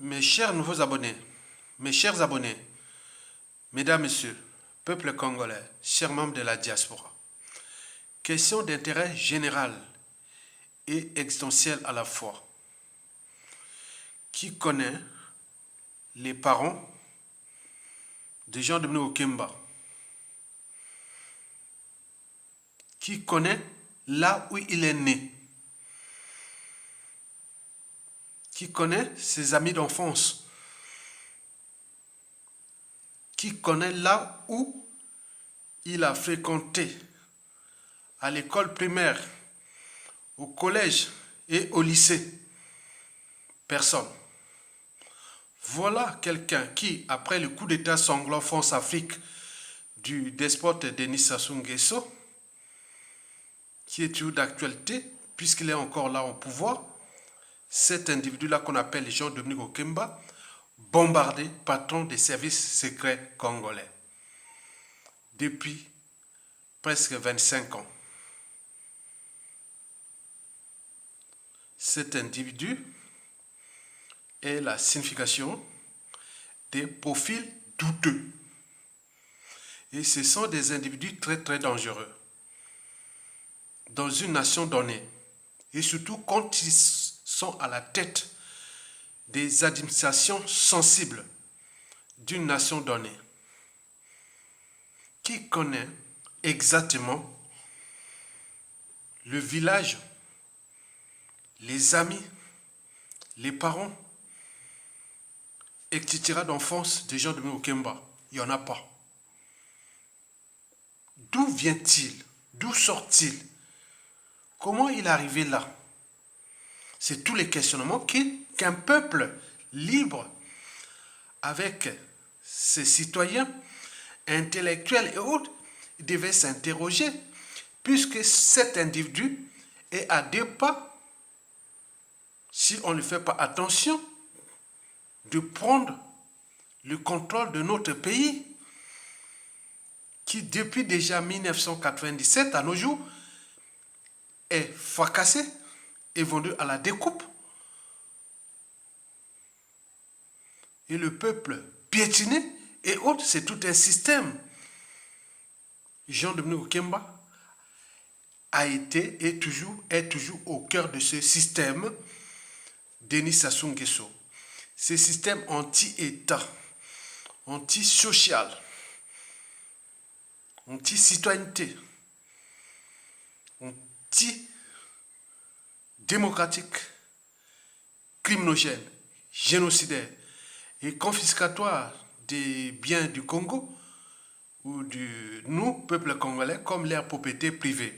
Mes chers nouveaux abonnés, mes chers abonnés, mesdames, messieurs, peuple congolais, chers membres de la diaspora, question d'intérêt général et existentiel à la fois. Qui connaît les parents de Jean-Dominique Okemba? Qui connaît là où il est né? Qui connaît ses amis d'enfance? Qui connaît là où il a fréquenté à l'école primaire, au collège et au lycée? Personne. Voilà quelqu'un qui, après le coup d'état sanglant France-Afrique du despote Denis Sassou Nguesso, qui est toujours d'actualité, puisqu'il est encore là au pouvoir, cet individu-là qu'on appelle Jean-Dominique Okemba, bombardé, patron des services secrets congolais, depuis presque 25 ans. Cet individu est la signification des profils douteux. Et ce sont des individus très très dangereux dans une nation donnée. Et surtout quand ils sont à la tête des administrations sensibles d'une nation donnée. Qui connaît exactement le village, les amis, les parents, etc. d'enfance des gens de Okemba? Il n'y en a pas. D'où vient-il? D'où sort-il? Comment il est arrivé là? C'est tous les questionnements qu'un peuple libre, avec ses citoyens, intellectuels et autres, devait s'interroger, puisque cet individu est à deux pas, si on ne fait pas attention, de prendre le contrôle de notre pays, qui depuis déjà 1997 à nos jours est fracassé et vendu à la découpe. Et le peuple piétiné et autres, c'est tout un système. Jean-Dominique Okemba a été et est toujours au cœur de ce système Denis Sassou Nguesso. Ce système anti-État, anti-social, anti-citoyenneté, anti-démocratique, criminogène, génocidaire et confiscatoire des biens du Congo ou nous, peuple congolais, comme leur propriété privée,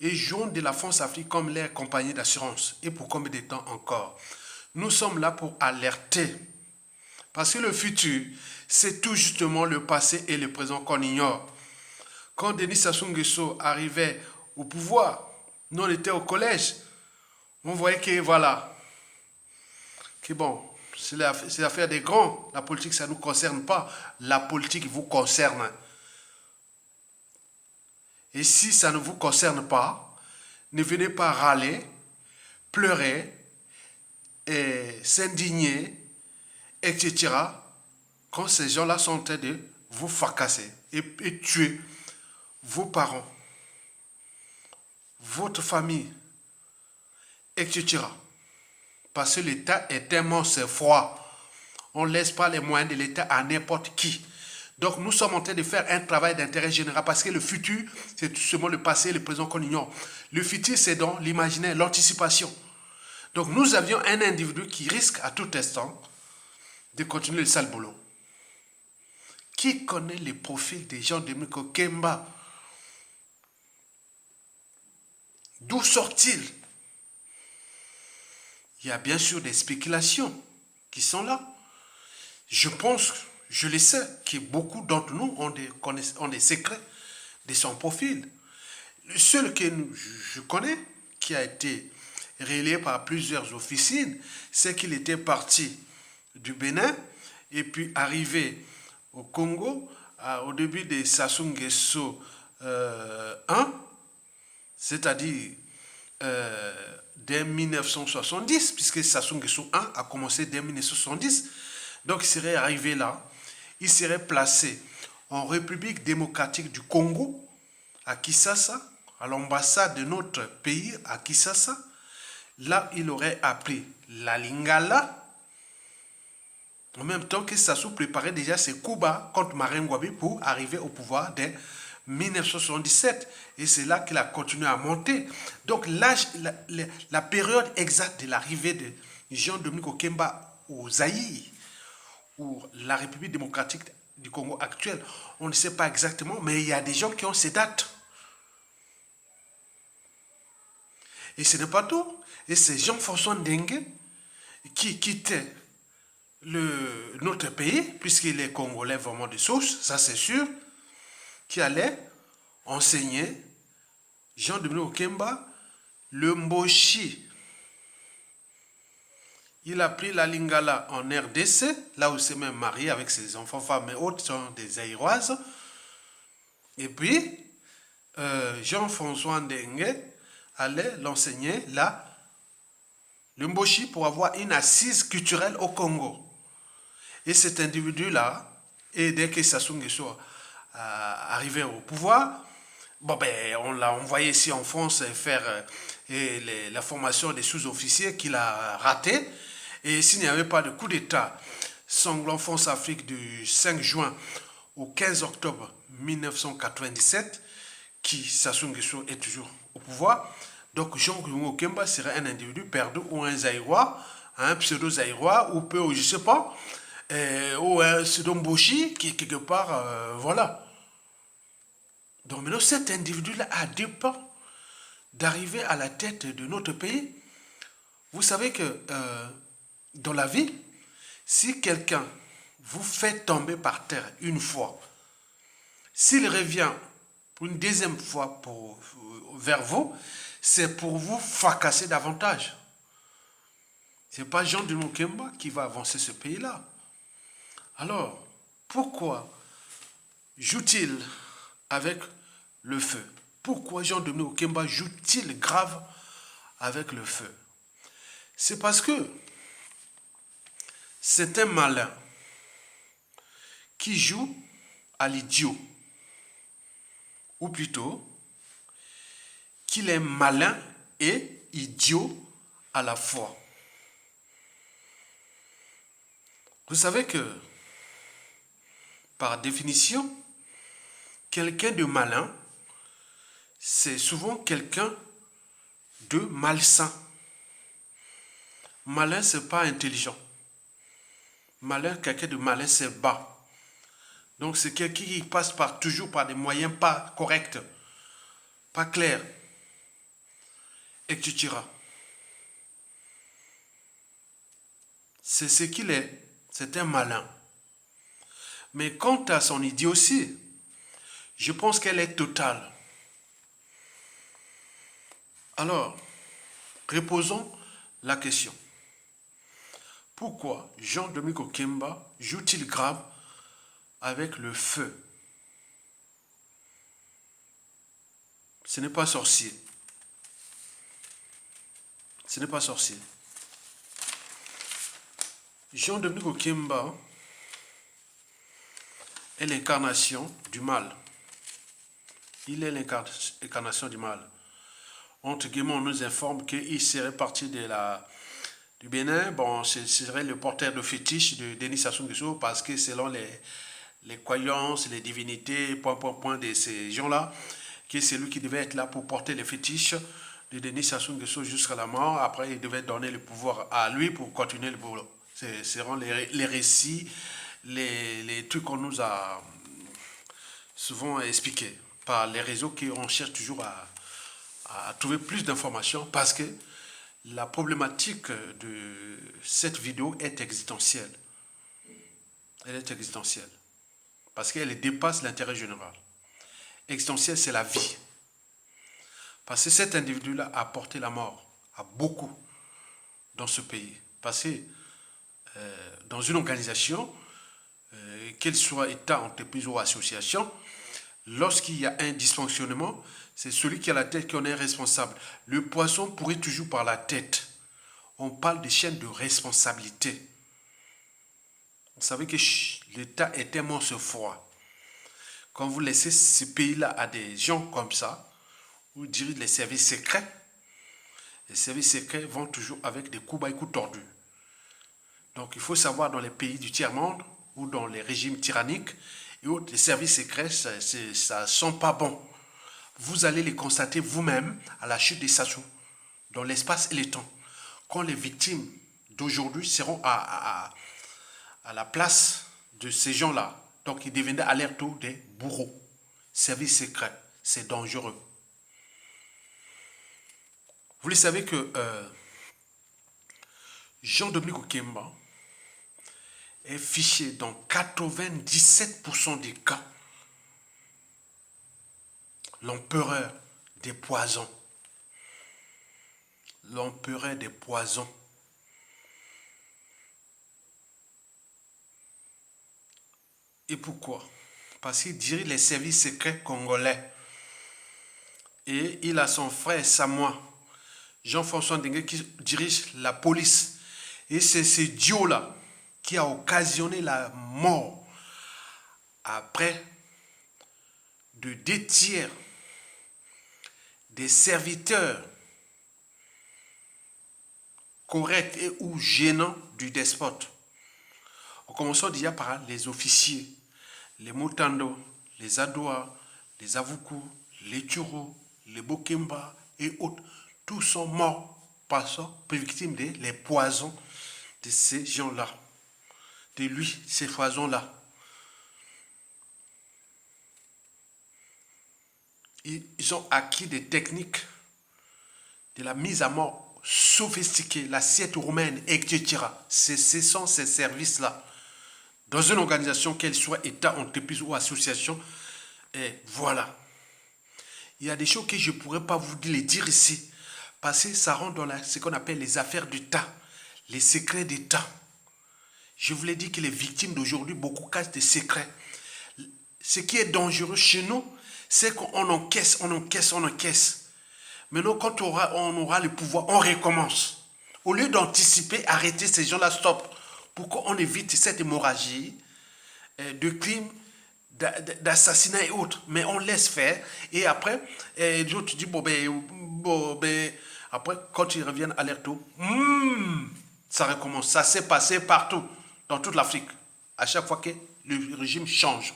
et jouons de la France-Afrique comme leur compagnie d'assurance. Et pour combien de temps encore? Nous sommes là pour alerter. Parce que le futur, c'est tout justement le passé et le présent qu'on ignore. Quand Denis Sassou Nguesso arrivait au pouvoir, nous on était au collège, on voyait que voilà, que bon, c'est l'affaire des grands. La politique, ça ne nous concerne pas. La politique vous concerne. Et si ça ne vous concerne pas, ne venez pas râler, pleurer, et s'indigner, etc. quand ces gens-là sont en train de vous fracasser et tuer vos parents, votre famille, etc. Parce que l'État est un monstre froid. On ne laisse pas les moyens de l'État à n'importe qui. Donc nous sommes en train de faire un travail d'intérêt général parce que le futur, c'est tout simplement le passé et le présent qu'on ignore. Le futur, c'est dans l'imaginaire, l'anticipation. Donc nous avions un individu qui risque à tout instant de continuer le sale boulot. Qui connaît les profils des gens de Okemba? D'où sort-il? Il y a bien sûr des spéculations qui sont là. Je pense, je le sais, que beaucoup d'entre nous ont des secrets de son profil. Le seul que je connais, qui a été relayé par plusieurs officines, c'est qu'il était parti du Bénin et puis arrivé au Congo au début de Sassou Nguesso 1, c'est-à-dire dès 1970, puisque Sassou Nguesso 1 a commencé dès 1970. Donc il serait arrivé là, il serait placé en République démocratique du Congo, à Kinshasa, à l'ambassade de notre pays à Kinshasa. Là, il aurait appris la Lingala, en même temps que Sassou préparait déjà ses coups bas contre Marien Ngouabi pour arriver au pouvoir dès 1977. Et c'est là qu'il a continué à monter. Donc la période exacte de l'arrivée de Jean-Dominique Okemba au Zaïre, ou la République démocratique du Congo actuelle, on ne sait pas exactement, mais il y a des gens qui ont ces dates. Et ce n'est pas tout. Et c'est Jean-François Ndengue qui quittait notre pays, puisqu'il est congolais vraiment de souche, ça c'est sûr, qui allait enseigner Jean-Dominique Okemba le Mboshi. Il a pris la Lingala en RDC, là où il s'est même marié avec ses enfants, femmes et autres sont des Zaïroises. Et puis, Jean-François Ndengue allait l'enseigner là, le Mboshi, pour avoir une assise culturelle au Congo. Et cet individu-là, et dès que Sassou Nguesso arrivait au pouvoir, bon ben, on l'a envoyé ici en France faire la formation des sous-officiers qu'il a raté. Et s'il n'y avait pas de coup d'État sanglant France-Afrique du 5 juin au 15 octobre 1997, qui Sassou Nguesso est toujours au pouvoir, donc Jean-Dominique Okemba serait un individu perdu ou un Zaïrois, un pseudo-Zaïrois, ou peu, je ne sais pas, ou un pseudo-Mboshi qui est quelque part, voilà. Donc maintenant, cet individu-là a deux pas d'arriver à la tête de notre pays. Vous savez que dans la vie, si quelqu'un vous fait tomber par terre une fois, s'il revient pour une deuxième fois vers vous, c'est pour vous fracasser davantage. Ce n'est pas Jean-Dominique Okemba qui va avancer ce pays-là. Alors, pourquoi joue-t-il avec le feu? Pourquoi Jean-Dominique Okemba joue-t-il grave avec le feu? C'est parce que c'est un malin qui joue à l'idiot. Ou plutôt, qu'il est malin et idiot à la fois. Vous savez que, par définition, quelqu'un de malin, c'est souvent quelqu'un de malsain. Malin, c'est pas intelligent. Malin, quelqu'un de malin, c'est bas. Donc c'est quelqu'un qui passe toujours par des moyens pas corrects, pas clairs, etc. C'est ce qu'il est. C'est un malin. Mais quant à son idiotie, je pense qu'elle est totale. Alors, reposons la question. Pourquoi Jean-Dominique Okemba joue-t-il grave avec le feu? Ce n'est pas sorcier. Ce n'est pas sorcier. Jean-Dominique Okemba est l'incarnation du mal. Il est l'incarnation du mal. Entre guillemets, on nous informe qu'il serait parti du Bénin. Bon, ce serait le porteur de fétiche de Denis Sassou Nguesso parce que selon les croyances, les divinités, de ces gens-là, que c'est lui qui devait être là pour porter les fétiches de Denis Sassou Nguesso jusqu'à la mort. Après, il devait donner le pouvoir à lui pour continuer le boulot. Ce seront les récits, les trucs qu'on nous a souvent expliqués par les réseaux qu'on cherche toujours à trouver plus d'informations parce que la problématique de cette vidéo est existentielle. Elle est existentielle. Parce qu'elle dépasse l'intérêt général. Existentielle, c'est la vie. Parce que cet individu-là a apporté la mort à beaucoup dans ce pays. Parce que dans une organisation, qu'elle soit État, entreprise ou association, lorsqu'il y a un dysfonctionnement, C'est celui qui a la tête qui en est responsable. Le poisson pourrit toujours par la tête. On parle de chaîne de responsabilité. Vous savez que l'État est tellement froid. Quand vous laissez ce pays-là à des gens comme ça, vous dirigez les services secrets vont toujours avec des coups bas et coups tordus. Donc il faut savoir dans les pays du tiers-monde ou dans les régimes tyranniques et autres, les services secrets, ça ne sent pas bon. Vous allez les constater vous-même à la chute des Sassou, dans l'espace et le temps. Quand les victimes d'aujourd'hui seront à la place de ces gens-là, donc ils deviendraient à leur tour des bourreaux. Service secret, c'est dangereux. Vous le savez que Jean-Dominique Okemba est fiché dans 97% des cas l'empereur des poisons. L'empereur des poisons. Et pourquoi? Parce qu'il dirige les services secrets congolais. Et il a son frère Samoa, Jean-François Ndengue, qui dirige la police. Et c'est ce duo-là qui a occasionné la mort après de 2 tiers des serviteurs corrects et ou gênants du despote. En commençant déjà par les officiers, les Mutando, les Adoua, les Avuku, les Turo, les Bokemba et autres. Tous sont morts victimes des poisons de ces gens-là, de lui, ces poisons-là. Ils ont acquis des techniques de la mise à mort sophistiquée, l'assiette roumaine, etc. Ce sont ces services-là. Dans une organisation, qu'elle soit État, entreprise ou association, et voilà. Il y a des choses que je ne pourrais pas vous les dire ici, parce que ça rentre dans ce qu'on appelle les affaires d'État, les secrets d'État. Je vous l'ai dit que les victimes d'aujourd'hui, beaucoup cachent des secrets. Ce qui est dangereux chez nous, c'est qu'on encaisse. Maintenant, quand on aura le pouvoir, on recommence. Au lieu d'anticiper, arrêter ces gens-là, stop. Pour qu'on évite cette hémorragie de crimes, d'assassinats et autres. Mais on laisse faire. Et après, les autres disent, après, quand ils reviennent à leur tour, ça recommence. Ça s'est passé partout, dans toute l'Afrique. À chaque fois que le régime change.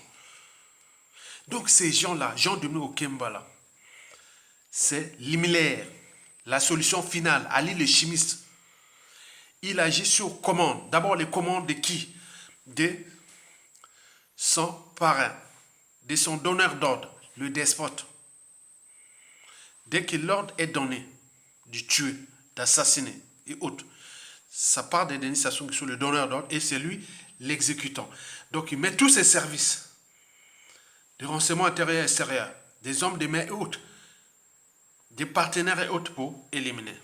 Donc ces gens-là, Jean-Dominique Okemba, là, c'est l'imilaire, la solution finale. Ali le chimiste, il agit sur commande. D'abord les commandes de qui? De son parrain, de son donneur d'ordre, le despote. Dès que l'ordre est donné de tuer, d'assassiner et autres, ça part de Denis Sassou Nguesso, le donneur d'ordre, et c'est lui l'exécutant. Donc il met tous ses services, des renseignements intérieurs et extérieurs, des hommes de main et autres, des partenaires et autres pour éliminer.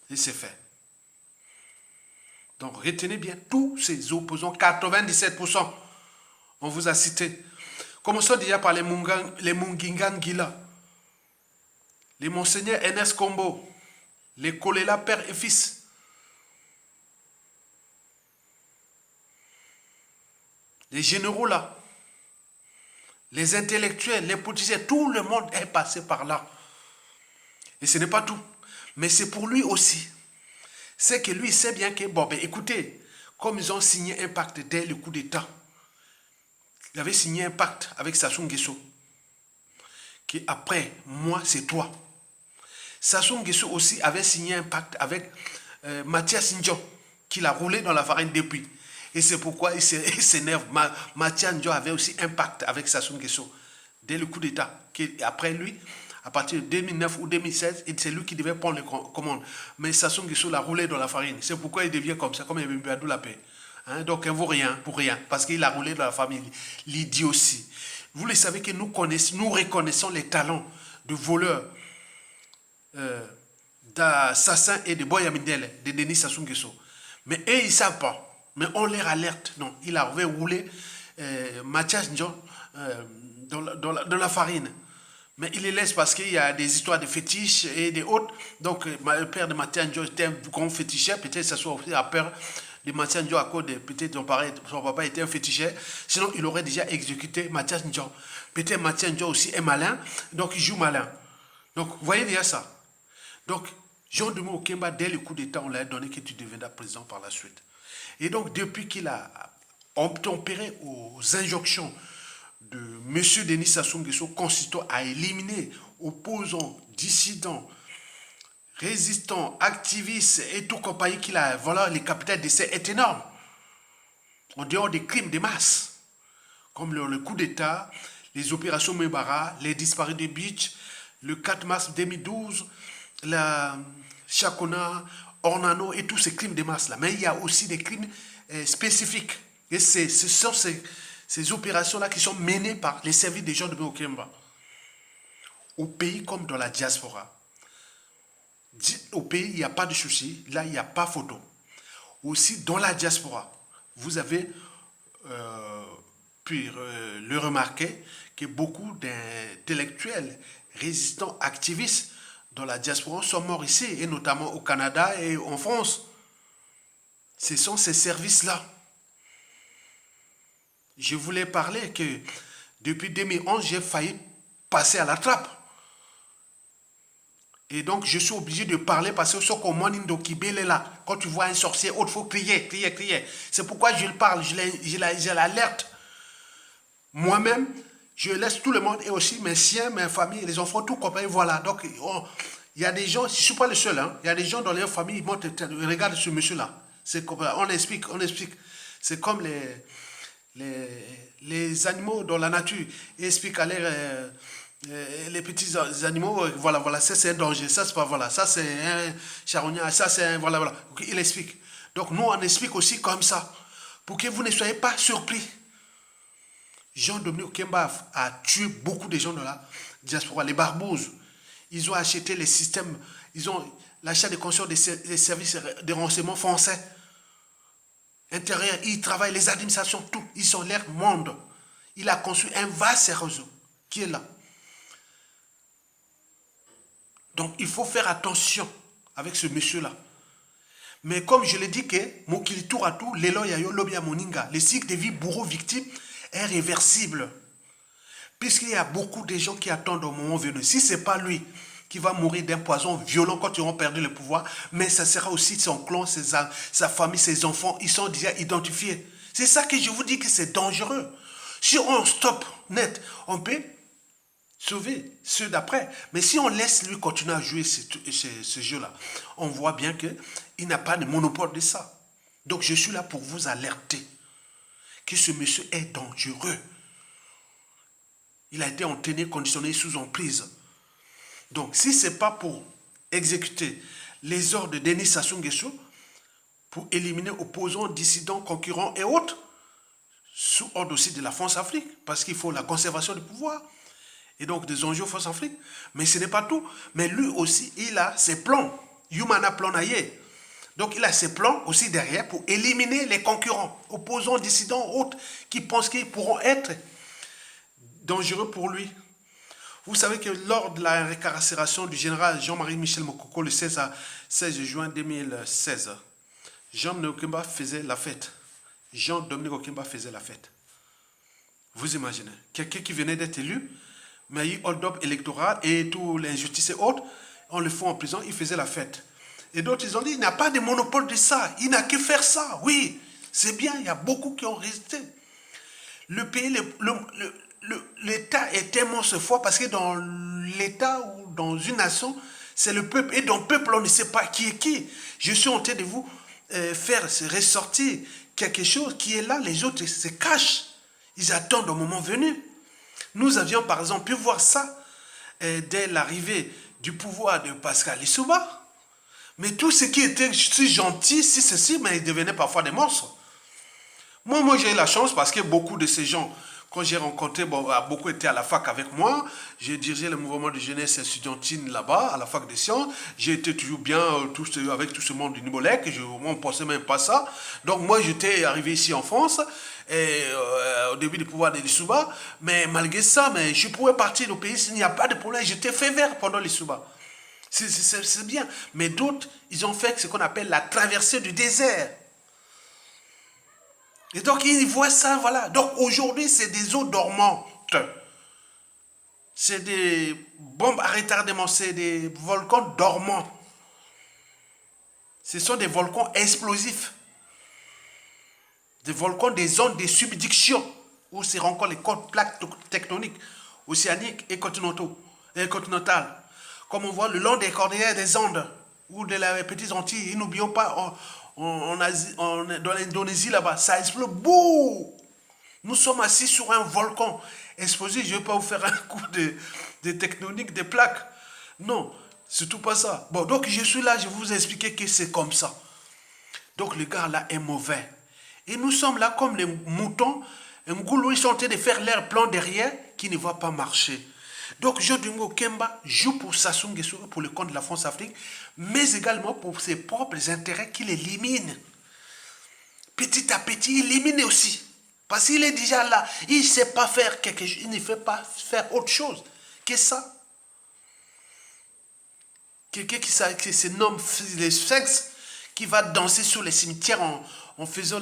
Et c'est fait. Donc retenez bien tous ces opposants, 97%, on vous a cité. Commençons déjà par les Mungingangila, les monseigneurs Ernest Kombo, les Kolela père et fils. Les généraux là, les intellectuels, les politiciens, tout le monde est passé par là. Et ce n'est pas tout. Mais c'est pour lui aussi. C'est que lui sait bien que, écoutez, comme ils ont signé un pacte dès le coup d'État, il avait signé un pacte avec Sassou Nguesso, qui après, moi, c'est toi. Sassou Nguesso aussi avait signé un pacte avec Mathias Ndjo, qu'il a roulé dans la farine depuis. Et c'est pourquoi il s'énerve. Mathias Ndjo avait aussi un pacte avec Sassou Nguesso dès le coup d'État. Après lui, à partir de 2009 ou 2016, c'est lui qui devait prendre les commandes. Mais Sassou Nguesso l'a roulé dans la farine. C'est pourquoi il devient comme ça, comme il a la paix. Donc il ne vaut rien pour rien, parce qu'il a roulé dans la famille. L'idiotie. Vous le savez que nous reconnaissons les talents de voleurs, d'assassins et de Boyamindele, de Denis Sassou Nguesso. Mais eux, ils ne savent pas. Mais on les alerte. Non, il avait roulé Mathias Ndjo dans la farine. Mais il les laisse parce qu'il y a des histoires de fétiches et des autres. Donc, le père de Mathieu Ndjo était un grand féticheur. Peut-être que ce soit aussi la peur de Mathieu Ndjo à cause de peut-être son papa était un féticheur. Sinon, il aurait déjà exécuté Mathieu Ndjo. Peut-être Mathieu Ndjo aussi est malin. Donc, il joue malin. Donc, vous voyez déjà ça. Donc, Jean Denis Okemba, dès le coup d'État, on l'a donné que tu deviendras président par la suite. Et donc, depuis qu'il a obtempéré aux injonctions de M. Denis Sassou Nguesso consistant à éliminer opposants, dissidents, résistants, activistes et tout compagnie qu'il a, voilà, les capitales d'essai est énorme. En dehors des crimes de masse, comme le coup d'État, les opérations Mebara, les disparus de Beach, le 4 mars 2012, la Chakona, Ornano et tous ces crimes de masse là. Mais il y a aussi des crimes spécifiques. Et ce sont ces opérations-là qui sont menées par les services des gens de Okemba. Au pays comme dans la diaspora. Au pays, il n'y a pas de souci. Là, il n'y a pas photo. Aussi, dans la diaspora, vous avez pu le remarquer que beaucoup d'intellectuels, résistants, activistes dans la diaspora sont morts ici, et notamment au Canada et en France. Ce sont ces services-là. Je voulais parler que depuis 2011, j'ai failli passer à la trappe. Et donc, je suis obligé de parler parce que ce qu'on m'a est là. Quand tu vois un sorcier, il faut crier, crier, crier. C'est pourquoi je le parle, je l'alerte. Moi-même, je laisse tout le monde, et aussi mes siens, mes familles, les enfants, tout compris. Voilà. Donc, il y a des gens, je ne suis pas le seul, hein, il y a des gens dans leur famille, ils montent, regarde ce monsieur-là. On explique. C'est comme les animaux dans la nature. Ils expliquent à les petits animaux, voilà, ça c'est un danger, ça c'est pas, voilà, ça c'est un charognard, ça c'est un, voilà. Il explique. Donc nous on explique aussi comme ça, pour que vous ne soyez pas surpris. Jean Denis Okemba a tué beaucoup de gens dans la diaspora, les barbouzes. Ils ont acheté les systèmes, ils ont l'achat de conscience des services de renseignement français. Intérieur, ils travaillent, les administrations, tout. Ils sont leur monde. Il a conçu un vaste réseau qui est là. Donc, il faut faire attention avec ce monsieur-là. Mais comme je l'ai dit, que Mokili tour à tout, l'élo yayo lobia moninga, le cycle de vie bourreau-victime est réversible. Puisqu'il y a beaucoup de gens qui attendent au moment venu. Si ce n'est pas lui qui va mourir d'un poison violent quand ils auront perdu le pouvoir, mais ça sera aussi son clan, sa famille, ses enfants, ils sont déjà identifiés. C'est ça que je vous dis que c'est dangereux. Si on stoppe net, on peut sauver ceux d'après. Mais si on laisse lui continuer à jouer ce jeu-là, on voit bien qu'il n'a pas de monopole de ça. Donc je suis là pour vous alerter que ce monsieur est dangereux. Il a été entraîné, conditionné, sous emprise. Donc, si ce n'est pas pour exécuter les ordres de Denis Sassou Nguesso, pour éliminer opposants, dissidents, concurrents et autres, sous ordre aussi de la France-Afrique, parce qu'il faut la conservation du pouvoir, et donc des enjeux France-Afrique. Mais ce n'est pas tout. Mais lui aussi, il a ses plans. Yumana plan naïe. Donc, il a ses plans aussi derrière pour éliminer les concurrents, opposants, dissidents, autres, qui pensent qu'ils pourront être dangereux pour lui. Vous savez que lors de la récarcération du général Jean-Marie Michel Mokoko le 16 juin 2016, Jean-Dominique Okemba faisait la fête. Jean-Dominique Okemba faisait la fête. Vous imaginez, quelqu'un qui venait d'être élu, mais il y a eu hold-up électoral et tout, l'injustice et autres, on le fout en prison, il faisait la fête. Et d'autres, ils ont dit, il n'a pas de monopole de ça, il n'a que faire ça. Oui, c'est bien, il y a beaucoup qui ont résisté. Le pays, l'État est tellement ce fort parce que dans l'État ou dans une nation, c'est le peuple. Et dans le peuple, on ne sait pas qui est qui. Je suis en train de vous faire ressortir quelque chose qui est là. Les autres se cachent. Ils attendent au moment venu. Nous avions par exemple pu voir ça dès l'arrivée du pouvoir de Pascal Lissouba. Mais tout ce qui était si gentil, si ceci, mais ils devenaient parfois des monstres. Moi j'ai eu la chance parce que beaucoup de ces gens Quand j'ai rencontré, bon, beaucoup étaient à la fac avec moi. J'ai dirigé le mouvement de jeunesse estudiantine là-bas, à la fac des sciences. J'ai été toujours bien avec tout ce monde du Nibolec. On ne pensait même pas ça. Donc moi, j'étais arrivé ici en France, au début du pouvoir de Lissouba. Mais malgré ça, mais je pouvais partir au pays s'il n'y a pas de problème. J'étais fait vert pendant Lissouba. C'est bien. Mais d'autres, ils ont fait ce qu'on appelle la traversée du désert. Et donc, ils voient ça, voilà. Donc, aujourd'hui, c'est des eaux dormantes. C'est des bombes à retardement, c'est des volcans dormants. Ce sont des volcans explosifs. Des volcans des zones de subduction, où se rencontrent les plaques tectoniques, océaniques et continentales. Comme on voit le long des cordillères des Andes, ou de la petite Antilles, et n'oublions pas, dans l'Indonésie là-bas, ça explose. Bouh! Nous sommes assis sur un volcan explosif. Je ne vais pas vous faire un coup de tectonique, des plaques. Non, surtout pas ça. Bon, donc je suis là, je vais vous expliquer que c'est comme ça. Donc le gars là est mauvais. Et nous sommes là comme les moutons. Et Mgoulou, ils sont en train de faire leur plan derrière qui ne va pas marcher. Donc Jean Dungo Kemba joue pour Sassou Nguesso, pour le compte de la France-Afrique, mais également pour ses propres intérêts qu'il élimine. Petit à petit, il élimine aussi. Parce qu'il est déjà là. Il ne sait pas faire quelque chose. Il ne fait pas faire autre chose que ça. Quelqu'un qui se nomme les Sphinx, qui va danser sur les cimetières en faisant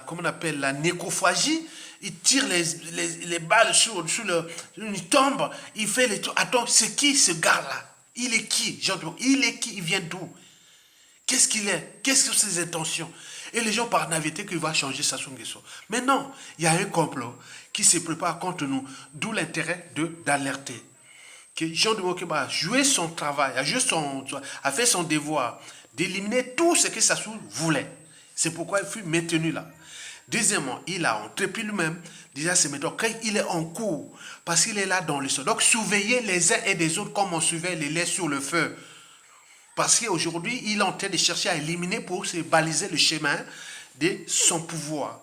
comment on appelle, la nécrophagie. Il tire les balles sur il tombe, il fait les trucs. Attends, c'est qui ce gars-là? Il est qui? Il est qui? Il vient d'où? Qu'est-ce qu'il est? Qu'est-ce que ses intentions? Et les gens par naïveté qu'il va changer Sassou Nguesso. Mais non, il y a un complot qui se prépare contre nous. D'où l'intérêt d'alerter. Que Jean de Mokeba a joué son travail, a fait son devoir d'éliminer tout ce que Sassou voulait. C'est pourquoi il fut maintenu là. Deuxièmement, il a entrepris lui-même déjà ces méthodes quand il est en cours, parce qu'il est là dans le sol. Donc surveiller les uns et des autres comme on surveille les laits sur le feu. Parce qu'aujourd'hui, il est en train de chercher à éliminer pour se baliser le chemin de son pouvoir.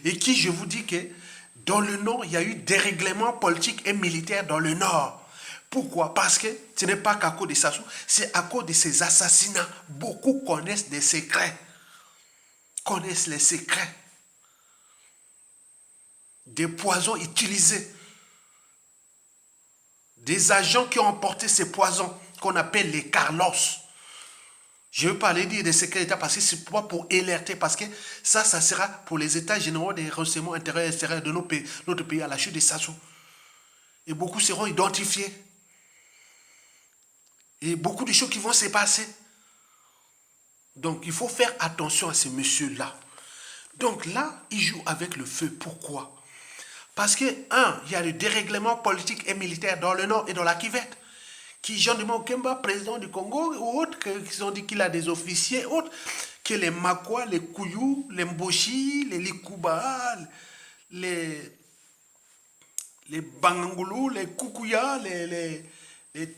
Et qui, je vous dis que dans le Nord, il y a eu des règlements politiques et militaires dans le Nord. Pourquoi? Parce que ce n'est pas qu'à cause de Sassou, c'est à cause de ces assassinats. Beaucoup connaissent des secrets. Connaissent les secrets. Des poisons utilisés. Des agents qui ont emporté ces poisons qu'on appelle les Carlos. Je ne veux pas aller dire des secrets d'État parce que c'est pas pour alerter, parce que ça sera pour les États généraux des renseignements intérieurs et extérieurs de notre pays à la chute de Sassou. Et beaucoup seront identifiés. Et beaucoup de choses qui vont se passer. Donc, il faut faire attention à ces messieurs-là. Donc là, ils jouent avec le feu. Pourquoi? Parce que, il y a le dérèglement politique et militaire dans le Nord et dans la Kivette. Qui, Jean de Mokemba, président du Congo, ou autres, qui ont dit qu'il a des officiers, autres, que les Makwa, les Kouyou, les Mboshi, les Likuba, les Bangangoulou, les Koukouya,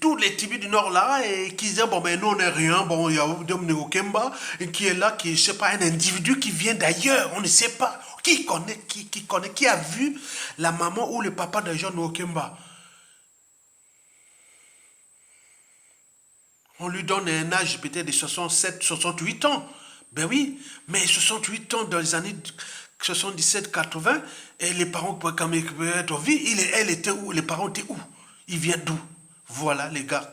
tous les tribus du Nord là, et qui disaient, bon, mais nous on n'est rien, bon, il y a Dom Kemba, qui est là, qui, je sais pas, un individu qui vient d'ailleurs, on ne sait pas, qui connaît, qui a vu la maman ou le papa de Jean Kemba. On lui donne un âge peut-être de 67, 68 ans. Ben oui, mais 68 ans dans les années 77, 80, et les parents pouvaient quand même être en vie. Elle était où? Les parents étaient où? Ils viennent d'où? Voilà les gars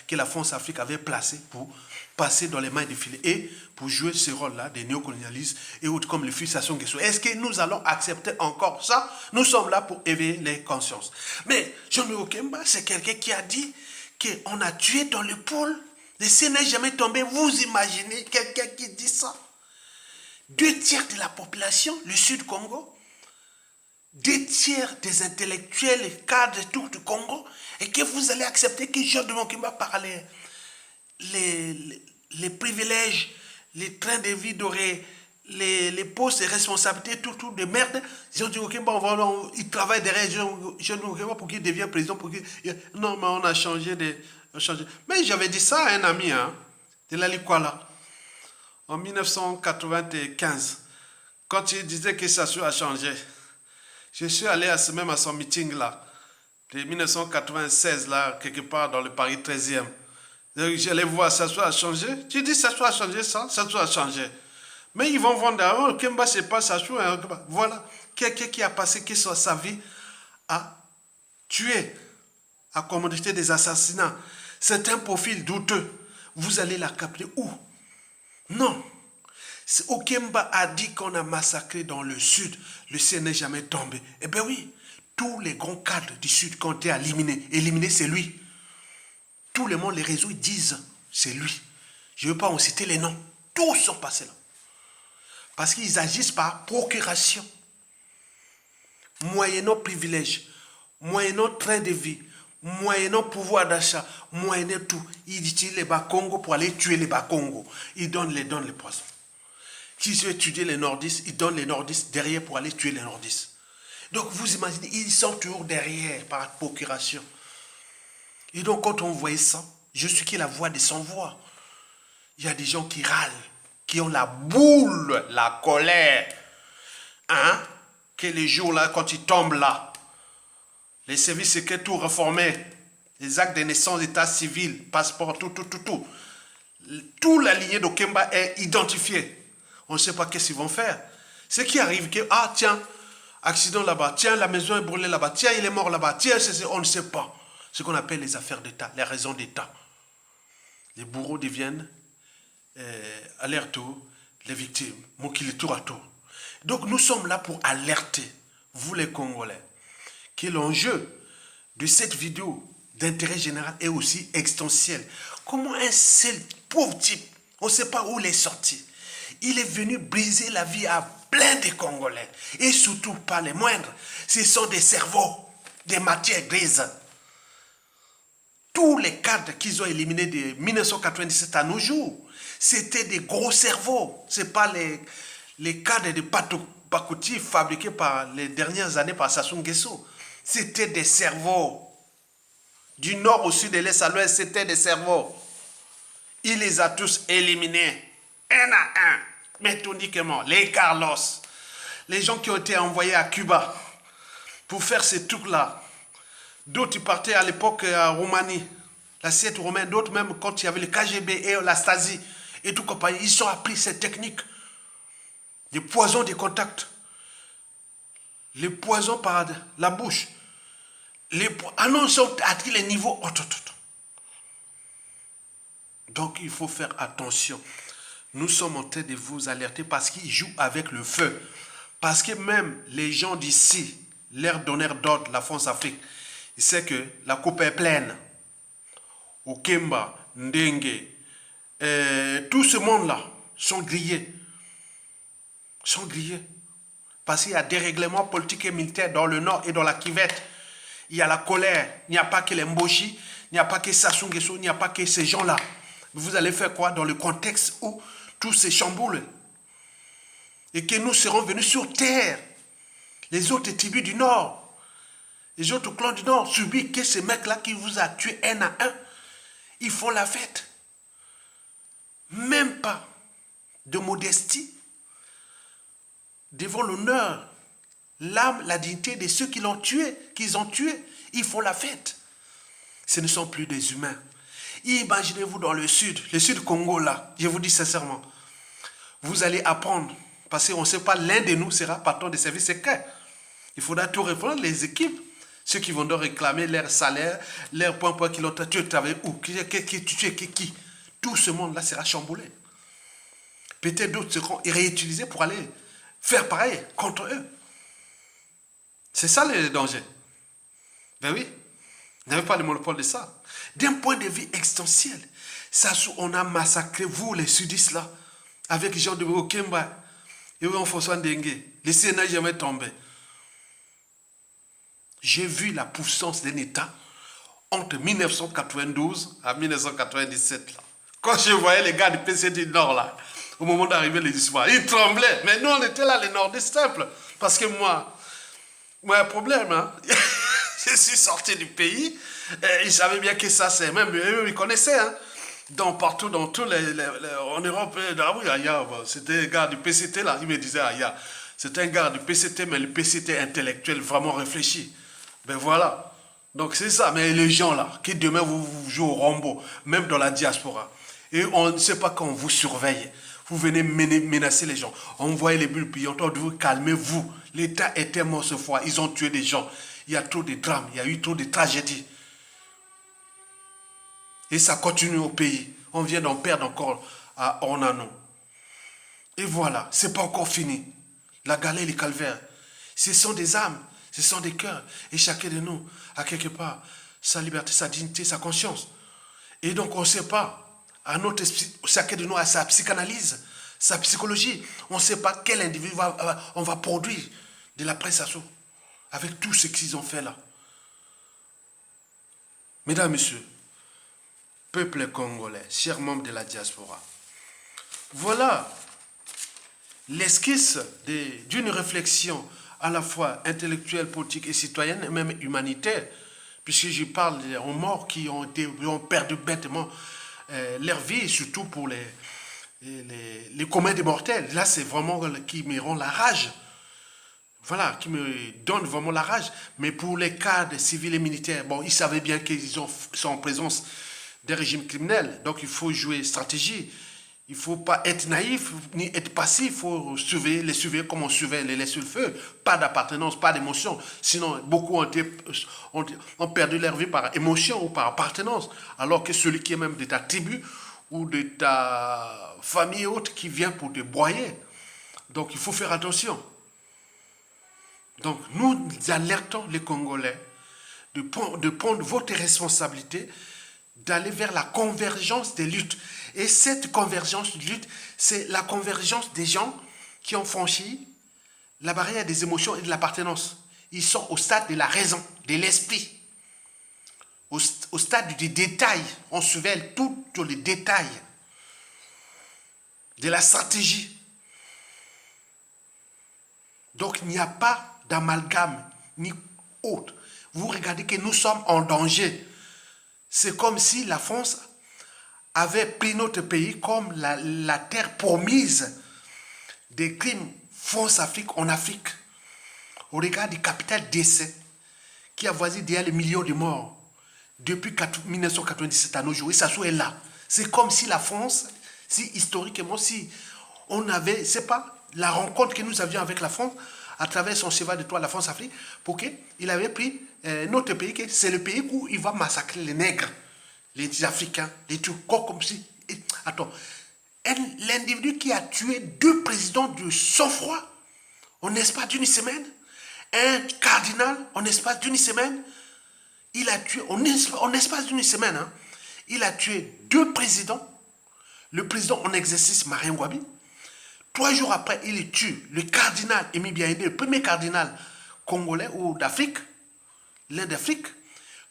que la France-Afrique avait placés pour passer dans les mains des filets et pour jouer ce rôle-là des néocolonialistes et autres comme le fils Sassou Nguesso. Est-ce que nous allons accepter encore ça? Nous sommes là pour éveiller les consciences. Mais Jean Kemba, c'est quelqu'un qui a dit qu'on a tué dans le pôle. Le ciel n'est jamais tombé. Vous imaginez quelqu'un qui dit ça? 2/3 de la population, le Sud Congo, 2/3 des intellectuels, les cadres et tout du Congo, et que vous allez accepter que Jean de Mokemba parle les privilèges, les trains de vie dorés, les postes et responsabilités, tout de merde. Jean de Mokemba, il travaille derrière Jean de Mokemba pour qu'il devienne président. Non, mais on a changé. Mais j'avais dit ça à un ami, de la Likwala, en 1995. quand il disait que Sassou a changé, je suis allé même à son meeting là, de 1996 là, quelque part dans le Paris 13e. J'allais voir, Sassou a changé. Tu dis Sassou a changé ça, Sassou a changé. Mais ils vont vendre, oh, Kemba c'est pas Sassou. Hein. Voilà, quelqu'un qui a passé qui soit sa vie à tuer, à commanditer des assassinats. C'est un profil douteux. Vous allez la capter où? Non. Okemba a dit qu'on a massacré dans le sud. Le ciel n'est jamais tombé. Eh bien oui, tous les grands cadres du sud qui ont été éliminés. Éliminés, c'est lui. Tout le monde, les réseaux, ils disent, c'est lui. Je ne veux pas en citer les noms. Tous sont passés là. Parce qu'ils agissent par procuration. Moyennant privilège, moyennant train de vie, moyennant pouvoir d'achat, moyennant tout. Ils utilisent les Bas-Congo pour aller tuer les Bas-Congo. Ils donnent les poisons. Qui veut étudier les nordistes, ils donnent les nordistes derrière pour aller tuer les nordistes. Donc vous imaginez, ils sont toujours derrière par procuration. Et donc quand on voit ça, je suis qui la voix des sans-voix. Il y a des gens qui râlent, qui ont la boule, la colère. Hein? Que les jours là, quand ils tombent là, les services secrets tout reformés, les actes de naissance, état civil, passeport, tout. Toute la lignée d'Okemba est identifiée. On ne sait pas qu'est-ce qu'ils vont faire. Ce qui arrive, que, ah tiens, accident là-bas, tiens, la maison est brûlée là-bas, tiens, il est mort là-bas, tiens, on ne sait pas. Ce qu'on appelle les affaires d'État, les raisons d'État. Les bourreaux deviennent, à leur tour, les victimes, Mokili tour à tour. Donc nous sommes là pour alerter, vous les Congolais, que l'enjeu de cette vidéo d'intérêt général est aussi existentiel. Comment un seul pauvre type, on ne sait pas où il est sorti, il est venu briser la vie à plein de Congolais. Et surtout, pas les moindres, ce sont des cerveaux, des matières grises. Tous les cadres qu'ils ont éliminés de 1997 à nos jours, c'était des gros cerveaux. Ce n'est pas les cadres de Pakouti fabriqués par les dernières années par Sassou Nguesso. C'était des cerveaux. Du nord au sud, de l'est à l'ouest, c'était des cerveaux. Il les a tous éliminés. Un à un. Méthodiquement. Les Carlos. Les gens qui ont été envoyés à Cuba pour faire ces trucs-là. D'autres partaient à l'époque à Roumanie. L'assiette romaine. D'autres même quand il y avait le KGB et la Stasi et tout compagnie. Ils ont appris ces techniques. Les poisons des contacts. Les poisons par la bouche. Annonçons à tous les niveaux. Donc il faut faire attention. Nous sommes en train de vous alerter parce qu'ils jouent avec le feu. Parce que même les gens d'ici, leur donneur d'ordre, la France-Afrique, ils savent que la coupe est pleine. Okemba, Ndenge, tout ce monde-là sont grillés. Sont grillés. Parce qu'il y a des règlements politiques et militaires dans le nord et dans la Kivette. Il y a la colère. Il n'y a pas que les Mboshi, il n'y a pas que Sassou Nguesso, il n'y a pas que ces gens-là. Vous allez faire quoi dans le contexte où tout se chamboule et que nous serons venus sur terre. Les autres tribus du Nord, les autres clans du Nord subissent que ces mecs-là qui vous a tué un à un, ils font la fête. Même pas de modestie devant l'honneur, l'âme, la dignité de ceux qui l'ont tué, qu'ils ont tué. Ils font la fête. Ce ne sont plus des humains. Imaginez-vous dans le sud Congo là, je vous dis sincèrement, vous allez apprendre, parce qu'on ne sait pas, l'un de nous sera patron des services secrets. Il faudra tout répondre, les équipes, ceux qui vont donc réclamer leur salaire, leur point qu'ils ont travaillé où, qui. Tout ce monde-là sera chamboulé. Peut-être d'autres seront réutilisés pour aller faire pareil contre eux. C'est ça le danger. Ben oui, vous n'avez pas le monopole de ça. D'un point de vue existentiel, Sassou, on a massacré, vous les sudistes là, avec les gens de Okemba et François Ndengue. Le ciel n'a jamais tombé. J'ai vu la puissance d'un État entre 1992 à 1997. Là. Quand je voyais les gars du PCD du Nord là, au moment d'arriver les histoires, ils tremblaient. Mais nous, on était là, les nordistes simples. Parce que moi, un problème, hein. Je suis sorti du pays, ils savaient bien que ça, c'est même eux, ils connaissaient, hein. partout, dans tous en Europe, oui, c'était un gars du PCT, là, il me disait, c'était un gars du PCT, mais le PCT intellectuel vraiment réfléchi. Ben voilà. Donc c'est ça, mais les gens là, qui demain vous jouez au Rambo, même dans la diaspora, et on ne sait pas quand on vous surveille, vous venez menacer les gens, envoyez les bulles, puis on doit vous calmez-vous. L'État était mort ce fois, ils ont tué des gens, il y a trop de drames, il y a eu trop de tragédies. Et ça continue au pays. On vient d'en perdre encore à Ornano. Et voilà, c'est pas encore fini. La galère, les calvaires, ce sont des âmes, ce sont des cœurs. Et chacun de nous a quelque part sa liberté, sa dignité, sa conscience. Et donc on ne sait pas. Chacun de nous a sa psychanalyse, sa psychologie. On ne sait pas quel individu on va produire de la presse assaut avec tout ce qu'ils ont fait là. Mesdames, Messieurs, peuple congolais, chers membres de la diaspora, voilà l'esquisse d'une réflexion à la fois intellectuelle, politique et citoyenne, et même humanitaire, puisque je parle aux morts qui ont perdu bêtement leur vie, surtout pour les communs des mortels. Là, c'est vraiment qui me rend la rage. Voilà, qui me donne vraiment la rage. Mais pour les cadres civils et militaires, bon, ils savaient bien qu'ils sont en présence des régimes criminels. Donc, il faut jouer stratégie. Il ne faut pas être naïf ni être passif. Il faut les surveiller comme on surveille les laisser le feu. Pas d'appartenance, pas d'émotion. Sinon, beaucoup ont perdu leur vie par émotion ou par appartenance. Alors que celui qui est même de ta tribu ou de ta famille haute qui vient pour te broyer. Donc, il faut faire attention. Donc, nous alertons les Congolais de prendre votre responsabilité, d'aller vers la convergence des luttes. Et cette convergence de lutte, c'est la convergence des gens qui ont franchi la barrière des émotions et de l'appartenance. Ils sont au stade de la raison, de l'esprit, au stade du détail. On surveille tout les détails de la stratégie. Donc, il n'y a pas d'amalgame, ni autre. Vous regardez que nous sommes en danger. C'est comme si la France avait pris notre pays comme la terre promise des crimes France-Afrique en Afrique. Au regard du capital décès qui a voisin derrière les millions de morts depuis 1997 à nos jours. Et ça soit là. C'est comme si la France, si historiquement, si on avait, c'est pas la rencontre que nous avions avec la France, à travers son cheval de Troie, la France-Afrique, pour qu'il avait pris notre pays, que c'est le pays où il va massacrer les nègres, les Africains, les Turcs, comme si... Attends, l'individu qui a tué 2 présidents de sang-froid en espace d'une semaine, un cardinal en espace d'une semaine, il a tué, en espace d'une semaine, hein, il a tué 2 présidents, le président en exercice, Marien Ngouabi. 3 jours après, il tue le cardinal Émile Biaïdé, le premier cardinal congolais ou d'Afrique, l'un d'Afrique.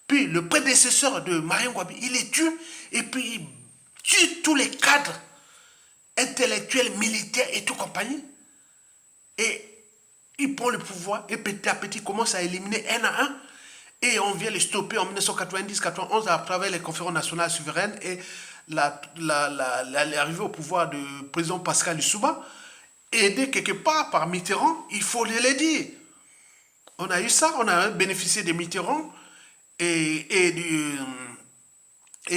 Puis le prédécesseur de Marien Ngouabi, il les tue et puis il tue tous les cadres intellectuels, militaires et tout compagnie. Et il prend le pouvoir et petit à petit commence à éliminer un à un. Et on vient les stopper en 1990-91 à travers les conférences nationales souveraines et l'arrivée au pouvoir du président Pascal Lissouba, aidé quelque part par Mitterrand, il faut le dire. On a eu ça, on a bénéficié de Mitterrand et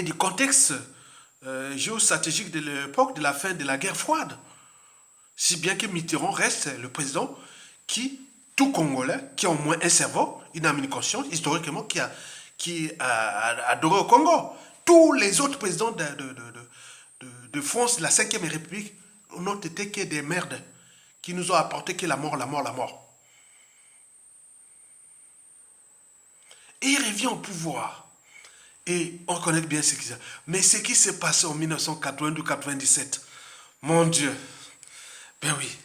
du contexte géostratégique de l'époque de la fin de la guerre froide. Si bien que Mitterrand reste le président qui, tout Congolais, qui a au moins un cerveau, une âme, une conscience, historiquement, qui a adoré au Congo. Tous les autres présidents de France, de la 5e République, n'ont été que des merdes qui nous ont apporté que la mort, la mort, la mort. Et il revient au pouvoir. Et on connaît bien ce qui s'est passé. Mais ce qui s'est passé en 1992-97, mon Dieu, ben oui,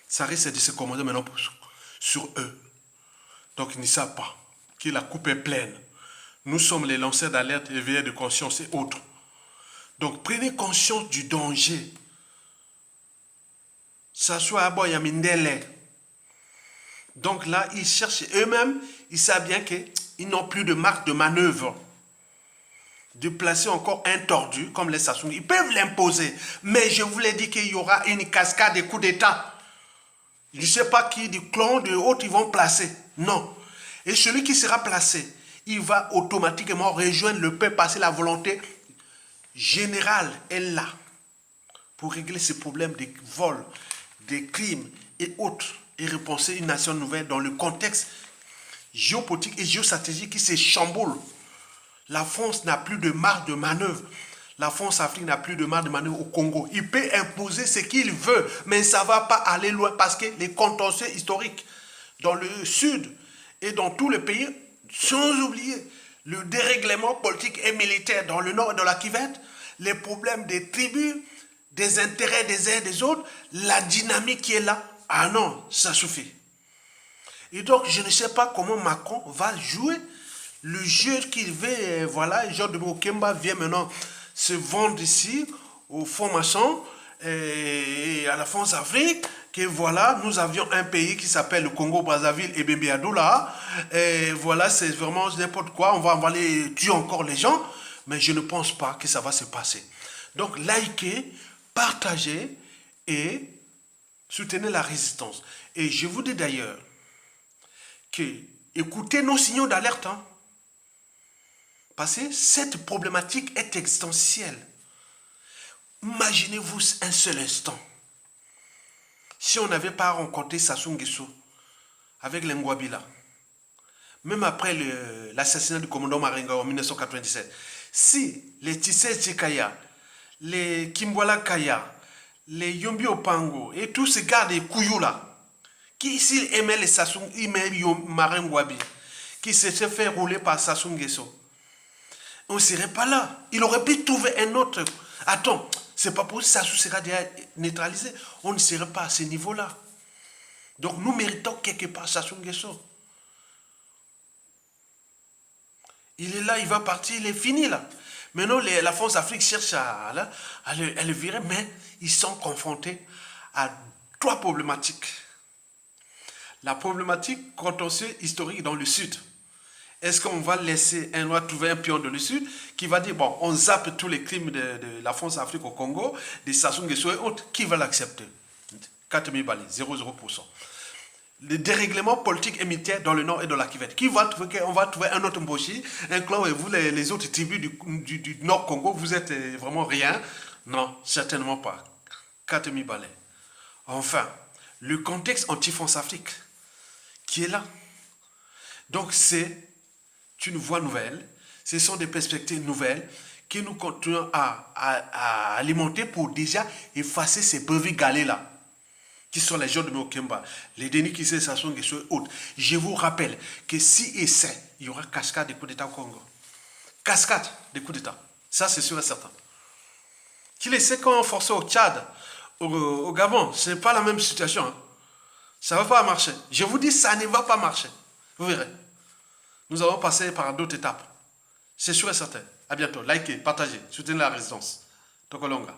ça risque de se commander maintenant sur eux. Donc ils ne savent pas que la coupe est pleine. Nous sommes les lanceurs d'alerte, éveillés de conscience et autres. Donc prenez conscience du danger. Ça soit à Boyamindele. Donc là, ils cherchent eux-mêmes, ils savent bien qu'ils n'ont plus de marque de manœuvre. de placer encore un tordu comme les Sassou. Ils peuvent l'imposer, mais je vous l'ai dit qu'il y aura une cascade de coups d'État. Je ne sais pas qui, du clan, de autres, ils vont placer. Non. Et celui qui sera placé, il va automatiquement rejoindre le peuple parce que la volonté générale est là pour régler ces problèmes de vols, des crimes et autres et repenser une nation nouvelle dans le contexte géopolitique et géostratégique qui se chamboule. La France n'a plus de marge de manœuvre. La France-Afrique n'a plus de marge de manœuvre au Congo. Il peut imposer ce qu'il veut, mais ça ne va pas aller loin parce que les contentieux historiques dans le sud et dans tous les pays, sans oublier le dérèglement politique et militaire dans le nord et dans la Kivette, les problèmes des tribus, des intérêts des uns et des autres, la dynamique qui est là, ah non, ça suffit. Et donc, je ne sais pas comment Macron va jouer le jeu qu'il veut. Voilà, Jean de Mokemba vient maintenant se vendre ici, au fond machin, et à la France-Afrique, que voilà, nous avions un pays qui s'appelle le Congo-Brazzaville et Bembeadou là, et voilà, c'est vraiment n'importe quoi, on va aller tuer encore les gens, mais je ne pense pas que ça va se passer. Donc, likez, partagez et soutenez la résistance. Et je vous dis d'ailleurs que écoutez nos signaux d'alerte, hein, parce que cette problématique est existentielle. Imaginez-vous un seul instant. Si on n'avait pas rencontré Sassou Nguesso avec les Ngwabila, même après l'assassinat du commandant Marenga en 1997, si les Tissé Tchekaya, les Kimbwala Kaya, les Yombi Opango et tous ces gars des Kouyou là, qui s'ils aimaient les Sassou, ils aimaient Marengwabi, qui se fait rouler par Sassou Nguesso, on ne serait pas là. Il aurait pu trouver un autre. Attends, c'est pas possible, Sassou sera déjà neutralisé. On ne serait pas à ce niveau-là. Donc nous méritons quelque part Sassou Nguesso. Il est là, il va partir, il est fini là. Maintenant, la France-Afrique cherche à le virer, mais ils sont confrontés à trois problématiques. La problématique contentieuse historique dans le sud. Est-ce qu'on va laisser on va trouver un pion de le sud qui va dire, bon, on zappe tous les crimes de la France-Afrique au Congo, des Sassou Nguesso et autres, qui va l'accepter? 4000 balles, 0,0%. Le dérèglement politique et militaire dans le nord et dans la Kivette. Qui va trouver qu'on va trouver un autre Mboshi, un clan, et vous, les autres tribus du nord Congo, vous êtes vraiment rien? Non, certainement pas. 4000 balles. Enfin, le contexte anti-France-Afrique qui est là. Donc c'est une voie nouvelle, ce sont des perspectives nouvelles que nous continuons à alimenter pour déjà effacer ces brevis galets-là, qui sont les gens de Mokemba, les Denis qui sont Sassou Nguesso et autres. Je vous rappelle que si et c'est, il y aura cascade de coups d'État au Congo. Cascade de coups d'État. Ça, c'est sûr et certain. Qui les sait quand on force au Tchad, au Gabon, ce n'est pas la même situation. Hein. Ça ne va pas marcher. Je vous dis, ça ne va pas marcher. Vous verrez. Nous allons passer par d'autres étapes. C'est sûr et certain. À bientôt. Likez, partagez, soutenez la résistance. Tokolonga.